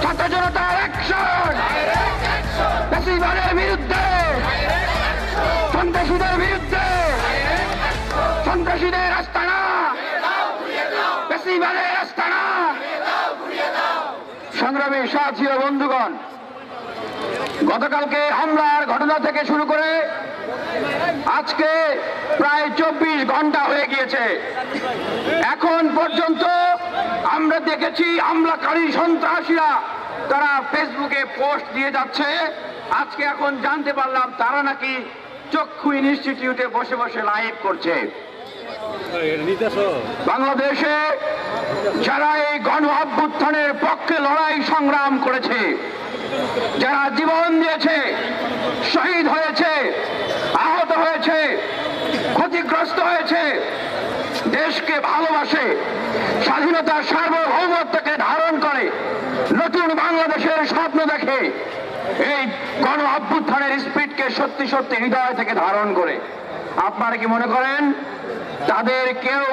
ছাত্র জনতার অ্যাকশন, ফ্যাসিবাদের বিরুদ্ধে, সন্ত্রাসীদের বিরুদ্ধে, সন্ত্রাসীদের আস্তানা, ফ্যাসিবাদের আস্তানা। সংগ্রামী সাথী ও বন্ধুগণ, গতকালকে হামলার ঘটনা থেকে শুরু করে আজকে প্রায় 24 ঘন্টা হয়ে গিয়েছে। এখন পর্যন্ত আমরা দেখেছি হামলাকারী সন্ত্রাসীরা তারা ফেসবুকে পোস্ট দিয়ে যাচ্ছে। আজকে এখন জানতে পারলাম তারা নাকি চক্ষু ইনস্টিটিউটে বসে বসে লাইভ করছে। বাংলাদেশে যারা এই গণ অভ্যুত্থানের পক্ষে লড়াই সংগ্রাম করেছে, যারা জীবন দিয়েছে, শহীদ হয়েছে, আহত হয়েছে, ক্ষতিগ্রস্ত হয়েছে, দেশকে ভালোবাসে, স্বাধীনতার সার্বভৌমত্বকে ধারণ করে, নতুন বাংলাদেশের স্বপ্ন দেখে, এই গণ অভ্যুত্থানের স্পিডকে সত্যি সত্যি হৃদয় থেকে ধারণ করে, আপনারা কি মনে করেন তাদের কেউ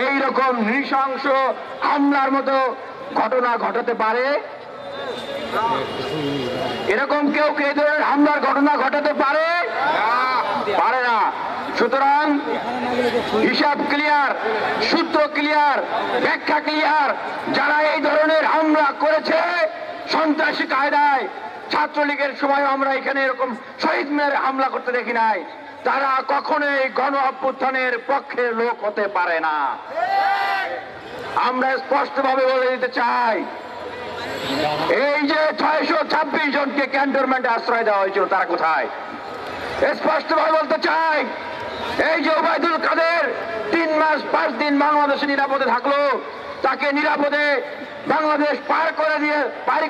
এইরকম নৃশংস হামলার মতো ঘটনা ঘটাতে পারে? এরকম কেউ এই ধরনের হামলার ঘটনা ঘটাতে পারে? পারে না। সুতরাং হিসাব ক্লিয়ার, সূত্র ক্লিয়ার, ব্যাখ্যা ক্লিয়ার। যারা এই ধরনের হামলা করেছে সন্ত্রাসী কায়দায়, ছাত্রলীগের সময় আমরা এখানে এরকম শহীদ মিনারে হামলা করতে দেখি নাই, তারা কখনোই গণ অভ্যুত্থানের পক্ষের লোক হতে পারে না। আমরা স্পষ্টভাবে বলে দিতে চাই, এই যে 626 জনকে ক্যান্টনমেন্টে আশ্রয় দেওয়া হয়েছিল তারা কোথায়? স্পষ্টভাবে বলতে চাই, এই যে ওবায়দুল কাদের 3 মাস 5 দিন বাংলাদেশে নিরাপদে থাকলো, তাকে নিরাপদে বাংলাদেশ পারি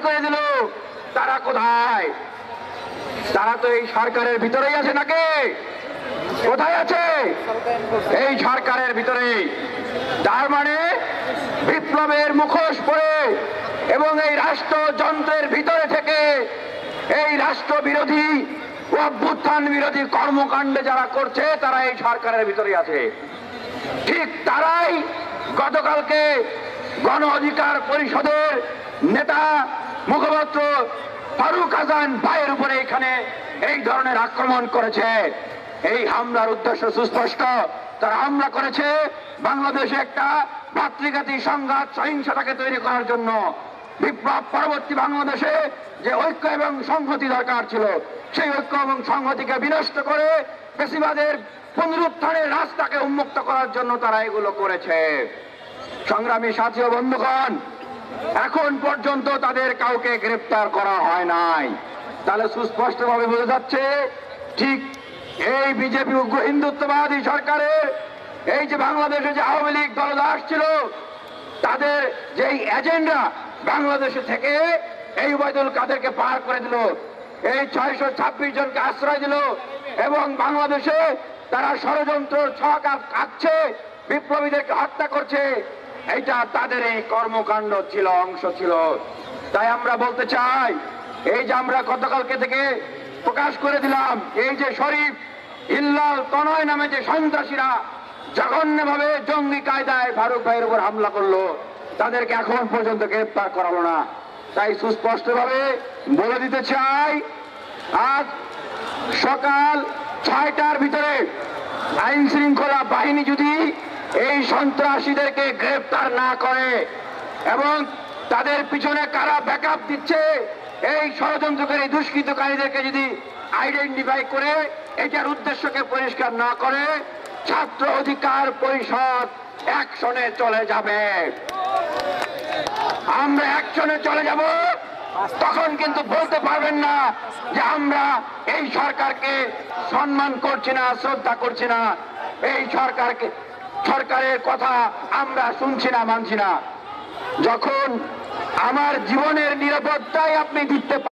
করে দিল, তারা কোথায়? তারা তো এই সরকারের ভিতরেই আছে নাকি? কোথায় আছে? এই সরকারের ভিতরেই। তার মানে বিপ্লবের মুখোশ পরে এবং এই রাষ্ট্রযন্ত্রের ভিতরে থেকে এই রাষ্ট্র বিরোধী অভ্যুত্থান বিরোধী কর্মকাণ্ডে যারা করছে তারা এই সরকারের ভিতরে আছে। ঠিক তারাই গতকালকে গণ অধিকার পরিষদের নেতা মুখপাত্র ফারুক আজান ভাইয়ের উপরে এখানে এই ধরনের আক্রমণ করেছে। এই হামলার উদ্দেশ্য সুস্পষ্ট। তারা হামলা করেছে বাংলাদেশে একটা ভাতৃঘাতী সংঘাত সহিংসতাকে তৈরি করার জন্য। বিপ্লব পরবর্তী বাংলাদেশে যে ঐক্য এবং সংহতি দরকার ছিল, সেই ঐক্য এবং সংহতিকে বিনষ্ট করে ফ্যাসিবাদের পুনরুত্থানের রাস্তাকে উন্মুক্ত করার জন্য তারা এগুলো করেছে। সংগ্রামী সাথী ও বন্ধুগণ, এখন পর্যন্ত তাদের কাউকে গ্রেফতার করা হয় নাই। তাহলে সুস্পষ্টভাবে বোঝা যাচ্ছে ঠিক এই বিজেপি উগ্র হিন্দুত্ববাদী সরকারের এই যে বাংলাদেশে যে আওয়ামী লীগ দলদাস ছিল, তাদের যে এজেন্ডা বাংলাদেশে থেকে এই ওবায়দুল কাদেরকে পার করে দিল, এই 626 জনকে আশ্রয় দিল এবং বাংলাদেশে তারা ষড়যন্ত্র ছক আঁকছে, বিপ্লবীদেরকে হত্যা করছে, এইটা তাদের এই কর্মকাণ্ড ছিল, অংশ ছিল। তাই আমরা বলতে চাই, এই যে আমরা গতকালকে থেকে প্রকাশ করে দিলাম, এই যে শরীফ, ইল্লাল, তনয় নামে যে সন্ত্রাসীরা জঘন্যভাবে জঙ্গি কায়দায় ফারুক ভাইয়ের উপর হামলা করলো, তাদেরকে এখন পর্যন্ত গ্রেফতার করা হলো না। তাই সুস্পষ্টভাবে বলে দিতে চাই, আজ সকাল 6টার ভিতরে আইন শৃঙ্খলা বাহিনী যদি এই সন্ত্রাসীদেরকে গ্রেফতার না করে এবং তাদের পিছনে কারা ব্যাকআপ দিচ্ছে এই ষড়যন্ত্রকারী দুষ্কৃতকারীদেরকে যদি আইডেন্টিফাই করে এটার উদ্দেশ্যকে পরিষ্কার না করে, ছাত্র অধিকার পরিষদ অ্যাকশনে চলে যাবে। আমরা অ্যাকশনে চলে যাব। তখন কিন্তু বলতে পারবেন না যে আমরা এই সরকারকে সম্মান করছি না, শ্রদ্ধা করছি না, এই সরকারের কথা আমরা শুনছি না, মানছি না। যখন আমার জীবনের নিরাপত্তায় আপনি দিতে